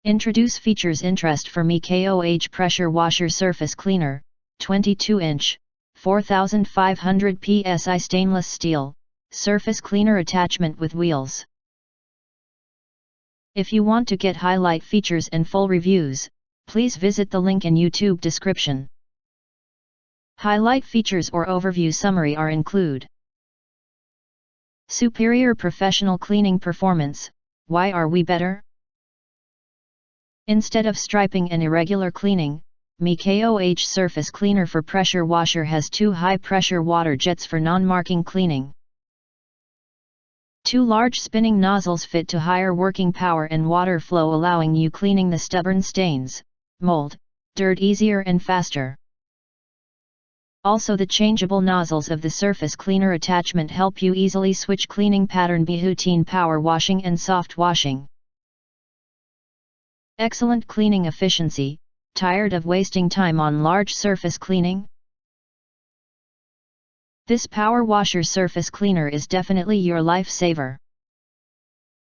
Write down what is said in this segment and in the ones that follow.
Introduce features interest for MEKOH Pressure Washer Surface Cleaner, 22-inch, 4500 psi stainless steel, surface cleaner attachment with wheels. If you want to get highlight features and full reviews, please visit the link in YouTube description. Highlight features or overview summary are include: superior professional cleaning performance. Why are we better? Instead of striping and irregular cleaning, MEKOH Surface Cleaner for Pressure Washer has 2 high-pressure water jets for non-marking cleaning. 2 large spinning nozzles fit to higher working power and water flow, allowing you cleaning the stubborn stains, mold, dirt easier and faster. Also, the changeable nozzles of the surface cleaner attachment help you easily switch cleaning pattern between power washing and soft washing. Excellent cleaning efficiency. Tired of wasting time on large surface cleaning? This power washer surface cleaner is definitely your lifesaver.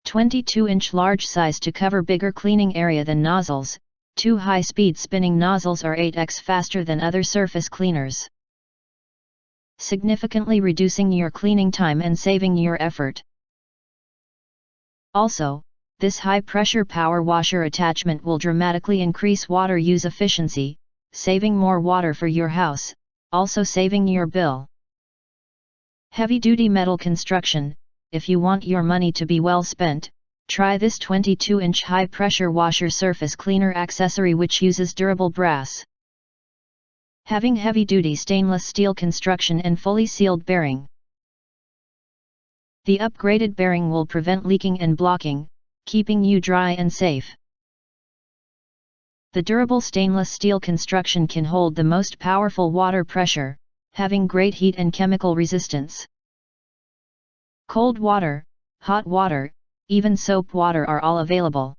22-inch large size to cover bigger cleaning area than nozzles. 2 high-speed spinning nozzles are 8x faster than other surface cleaners, significantly reducing your cleaning time and saving your effort. Also, this high-pressure power washer attachment will dramatically increase water use efficiency, saving more water for your house, also saving your bill. Heavy-duty metal construction. If you want your money to be well spent, try this 22-inch high-pressure washer surface cleaner accessory, which uses durable brass, having heavy-duty stainless steel construction and fully sealed bearing. The upgraded bearing will prevent leaking and blocking, keeping you dry and safe. The durable stainless steel construction can hold the most powerful water pressure, having great heat and chemical resistance. Cold water, hot water, even soap water are all available.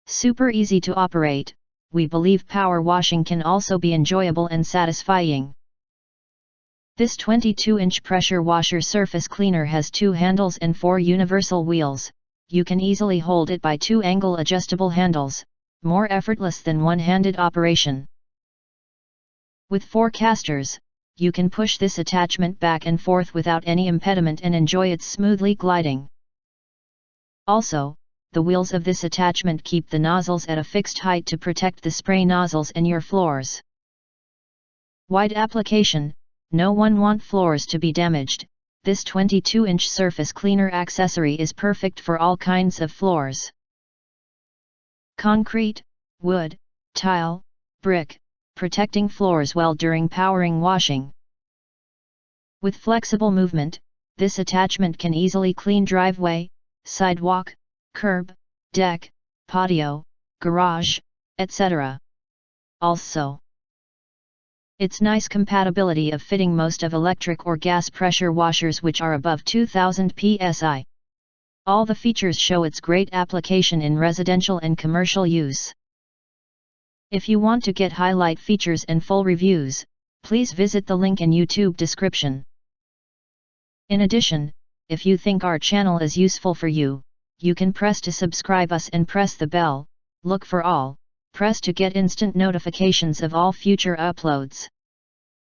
Super easy to operate. We believe power washing can also be enjoyable and satisfying. This 22-inch pressure washer surface cleaner has 2 handles and 4 universal wheels. You can easily hold it by 2 angle adjustable handles, more effortless than one-handed operation. With 4 casters, you can push this attachment back and forth without any impediment and enjoy its smoothly gliding. Also, the wheels of this attachment keep the nozzles at a fixed height to protect the spray nozzles and your floors. Wide application. No one wants floors to be damaged. This 22-inch surface cleaner accessory is perfect for all kinds of floors: concrete, wood, tile, brick, protecting floors well during powering washing. With flexible movement, this attachment can easily clean driveway, sidewalk, curb, deck, patio, garage, etc. Also, its nice compatibility of fitting most of electric or gas pressure washers which are above 2000 psi. All the features show its great application in residential and commercial use. If you want to get highlight features and full reviews, please visit the link in YouTube description. In addition, if you think our channel is useful for you, you can press to subscribe us and press the bell. Look for all. Press to get instant notifications of all future uploads.